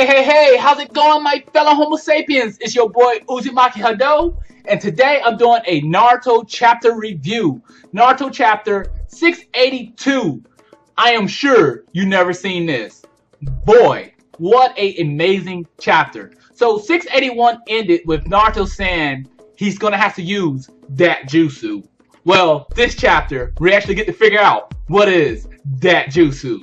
Hey, how's it going, my fellow Homo sapiens? It's your boy Uzumaki Hadou, and today I'm doing a Naruto Chapter review. Naruto Chapter 682. I am sure you never seen this. Boy, what a amazing chapter. So 681 ended with Naruto saying he's gonna have to use that jutsu. Well, this chapter, we actually get to figure out what is that jutsu.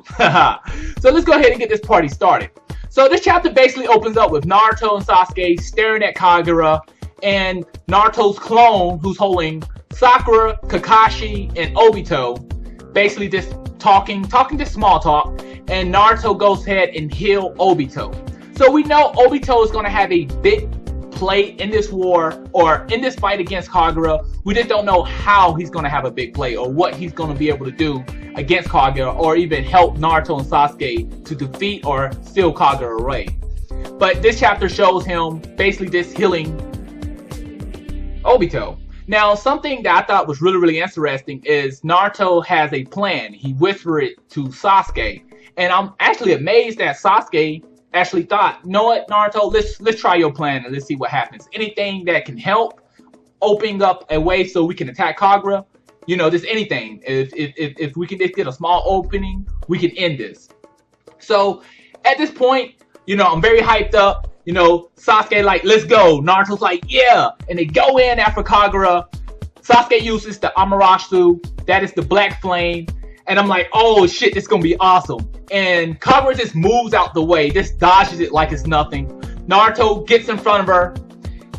So let's go ahead and get this party started. So this chapter basically opens up with Naruto and Sasuke staring at Kaguya and Naruto's clone who's holding Sakura, Kakashi, and Obito, basically just talking this small talk, and Naruto goes ahead and heal Obito. So we know Obito is going to have a big play in this war, or in this fight against Kaguya. We just don't know how he's going to have a big play, or what he's going to be able to do against Kaguya, or even help Naruto and Sasuke to defeat or steal Kaguya away. But this chapter shows him basically just healing Obito. Now, something that I thought was really interesting is Naruto has a plan. He whispered it to Sasuke, and I'm actually amazed that Sasuke actually thought, you know what, Naruto, let's try your plan and let's see what happens. Anything that can help opening up a way so we can attack Kaguya, you know, just anything. If we can just get a small opening, we can end this. So at this point, you know, I'm very hyped up. You know, Sasuke like, let's go. Naruto's like, yeah. And they go in after Kaguya. Sasuke uses the Amaterasu. That is the black flame. And I'm like, oh shit, this is gonna be awesome. And Kaguya just moves out the way, just dodges it like it's nothing. Naruto gets in front of her,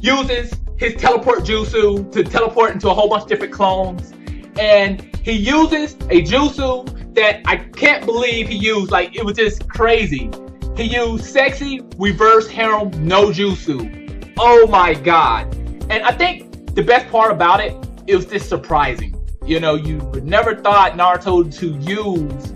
uses his teleport jutsu to teleport into a whole bunch of different clones. And he uses a jutsu that I can't believe he used. Like, it was just crazy. He used sexy reverse harem no jutsu. Oh my god. And I think the best part about it, it was just surprising. You know, you would never thought Naruto to use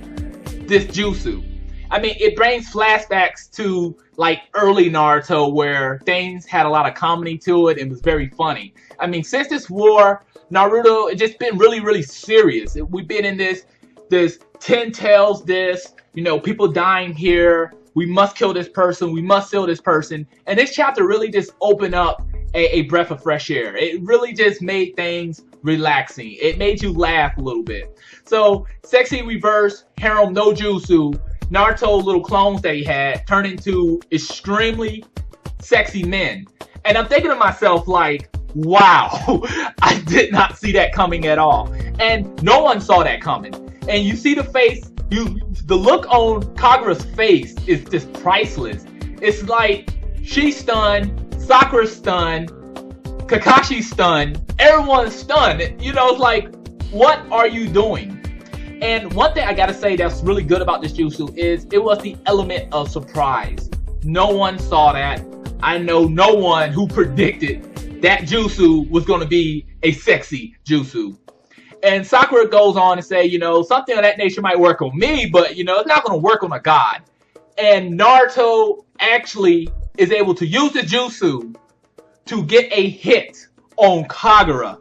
this jutsu. I mean, it brings flashbacks to like early Naruto where things had a lot of comedy to it and was very funny. I mean, since this war, Naruto, it's just been really serious. We've been in this 10 tails, you know, people dying here. We must kill this person. We must kill this person. And this chapter really just opened up a breath of fresh air. It really just made things relaxing. It made you laugh a little bit. So, sexy reverse harem no jutsu, Naruto little clones that he had turned into extremely sexy men. And I'm thinking to myself like, wow, I did not see that coming at all. And no one saw that coming. And you see the face, the look on Kaguya's face is just priceless. It's like she's stunned, Sakura's stunned, Kakashi's stunned, everyone's stunned. You know, it's like, what are you doing? And one thing I gotta say that's really good about this jutsu is it was the element of surprise. No one saw that. I know no one who predicted that jutsu was going to be a sexy jutsu. And Sakura goes on to say, you know, something of that nature might work on me, but, you know, it's not going to work on a god. And Naruto actually is able to use the jutsu to get a hit on Kaguya.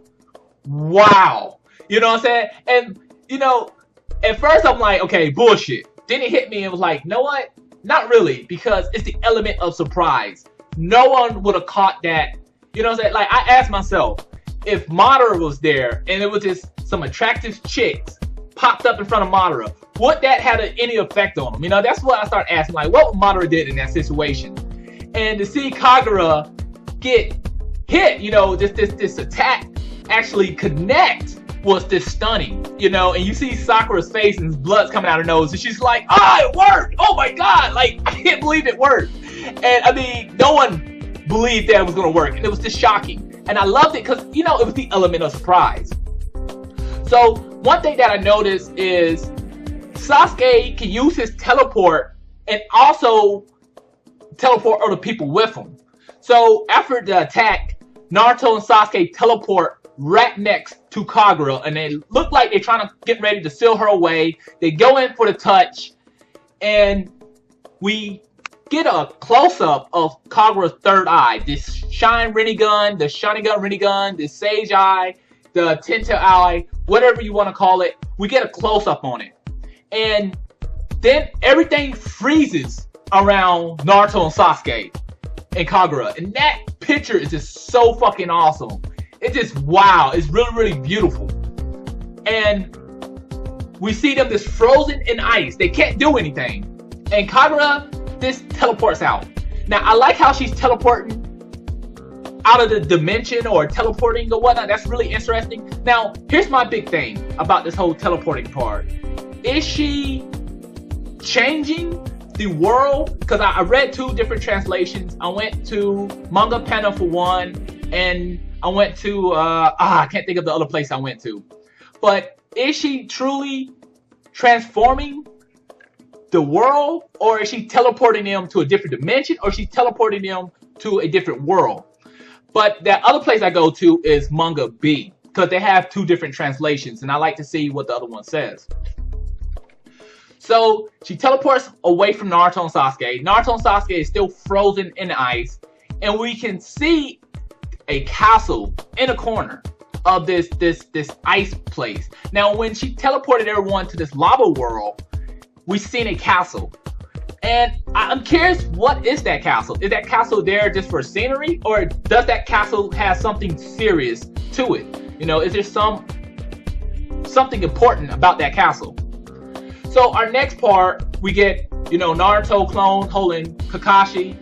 Wow. You know what I'm saying? And, you know, at first I'm like, okay, bullshit. Then it hit me and was like, you know what? Not really, because it's the element of surprise. No one would have caught that. You know what I'm saying? Like, I asked myself, if Madara was there and it was just some attractive chicks popped up in front of Madara, would that have any effect on him? You know, that's what I started asking, like, what Madara did in that situation. And to see Kaguya get hit, you know, this attack actually connect was just stunning, you know. And you see Sakura's face and blood's coming out her nose, and she's like, ah, it worked! Oh my god! Like, I can't believe it worked. And I mean, no one believed that it was going to work, and it was just shocking. And I loved it because, you know, it was the element of surprise. So one thing that I noticed is Sasuke can use his teleport and also teleport other people with him. So after the attack, Naruto and Sasuke teleport right next to Kaguya, and they look like they're trying to get ready to seal her away. They go in for the touch, and we get a close-up of Kaguya's third eye. This Shine Rinnegan, the Sharingan Rinnegan, the Sage Eye, the Ten-Tail Eye, whatever you want to call it. We get a close-up on it. And then everything freezes around Naruto and Sasuke and Kaguya. And that picture is just so fucking awesome. It's just wow. It's really, really beautiful. And we see them just frozen in ice. They can't do anything. And Kaguya just teleports out. Now, I like how she's teleporting out of the dimension or teleporting or whatnot. That's really interesting. Now, here's my big thing about this whole teleporting part. Is she changing the world? Because I read 2 different translations. I went to Manga Pena for one, and I went to, I can't think of the other place I went to. But is she truly transforming the world, or is she teleporting them to a different dimension, or is she teleporting them to a different world? But that other place I go to is Manga B, because they have 2 different translations, and I like to see what the other one says. So she teleports away from Naruto and Sasuke. Naruto and Sasuke is still frozen in the ice, and we can see a castle in a corner of this ice place. Now, when she teleported everyone to this lava world, we've seen a castle. And I'm curious, what is that castle? Is that castle there just for scenery, or does that castle have something serious to it? You know, is there something important about that castle? So our next part, we get, you know, Naruto clone holding Kakashi,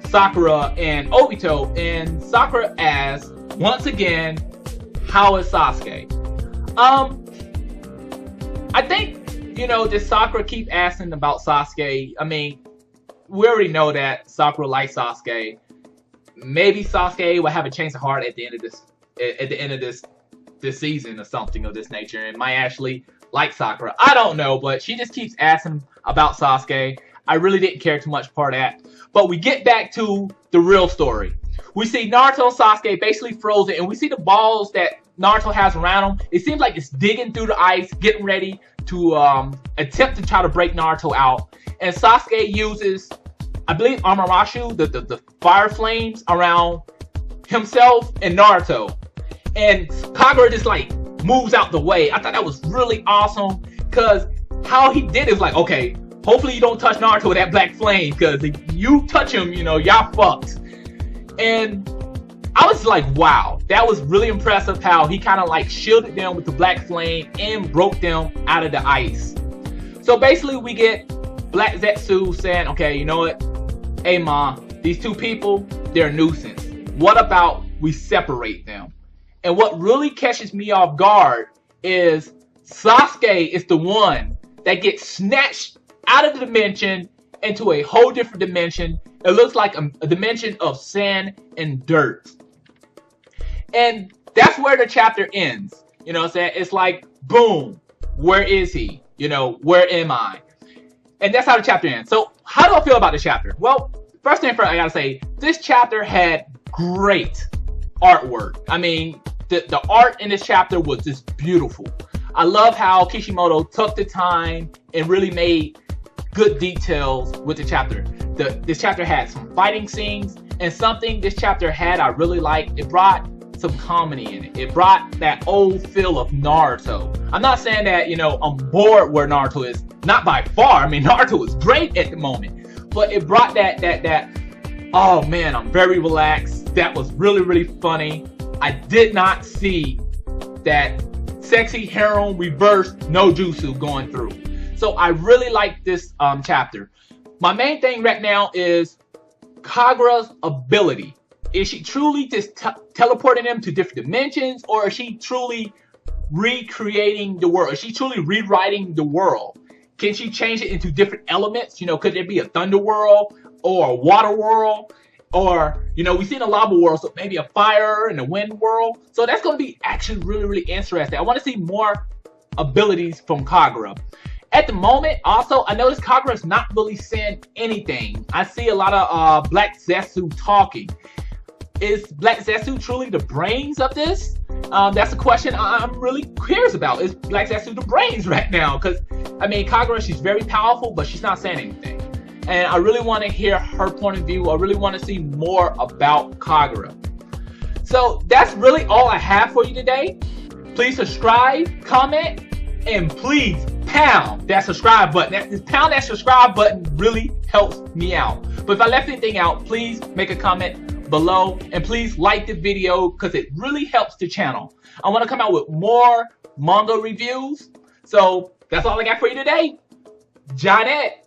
Sakura, and Obito, and Sakura asks, once again, how is Sasuke? I think, you know, does Sakura keep asking about Sasuke? I mean, we already know that Sakura likes Sasuke. Maybe Sasuke will have a change of heart at the end of this season or something of this nature, and might actually like Sakura. I don't know, but she just keeps asking about Sasuke. I really didn't care too much for that. But we get back to the real story. We see Naruto and Sasuke basically frozen, and we see the balls that Naruto has around him. It seems like it's digging through the ice, getting ready to attempt to try to break Naruto out. And Sasuke uses, I believe, Amaterasu, the fire flames around himself and Naruto. And Kaguya just like moves out the way. I thought that was really awesome, because how he did is like, okay, hopefully you don't touch Naruto with that black flame, because if you touch him, you know, y'all fucked. And I was like, wow, that was really impressive how he kind of like shielded them with the black flame and broke them out of the ice. So basically we get Black Zetsu saying, okay, you know what? Hey Ma, these 2 people, they're a nuisance. What about we separate them? And what really catches me off guard is Sasuke is the one that gets snatched out of the dimension into a whole different dimension. It looks like a dimension of sand and dirt. And that's where the chapter ends. You know what I'm saying? It's like, boom, where is he? You know, where am I? And that's how the chapter ends. So how do I feel about the chapter? Well, first thing first, I gotta say, this chapter had great artwork. I mean, the art in this chapter was just beautiful. I love how Kishimoto took the time and really made good details with the chapter. This chapter had some fighting scenes, and something this chapter had I really liked. It brought some comedy in it. It brought that old feel of Naruto. I'm not saying that, you know, I'm bored where Naruto is. Not by far. I mean, Naruto is great at the moment. But it brought that, oh man, I'm very relaxed. That was really, really funny. I did not see that sexy heroine reverse no jutsu going through. So I really like this chapter. My main thing right now is Kaguya's ability. Is she truly just teleporting them to different dimensions, or is she truly recreating the world? Is she truly rewriting the world? Can she change it into different elements? You know, could there be a thunder world or a water world? Or, you know, we've seen a lava world, so maybe a fire and a wind world. So that's going to be actually really, really interesting. I want to see more abilities from Kaguya. At the moment, also, I noticed Kaguya's not really saying anything. I see a lot of Black Zetsu talking. Is Black Zetsu truly the brains of this? That's a question I'm really curious about. Is Black Zetsu the brains right now? Because, I mean, Kaguya, she's very powerful, but she's not saying anything. And I really want to hear her point of view. I really want to see more about Kaguya. So that's really all I have for you today. Please subscribe, comment, and please pound that subscribe button. Pound that subscribe button really helps me out. But if I left anything out, please make a comment below, and please like the video because it really helps the channel. I want to come out with more manga reviews. So that's all I got for you today. Johnette.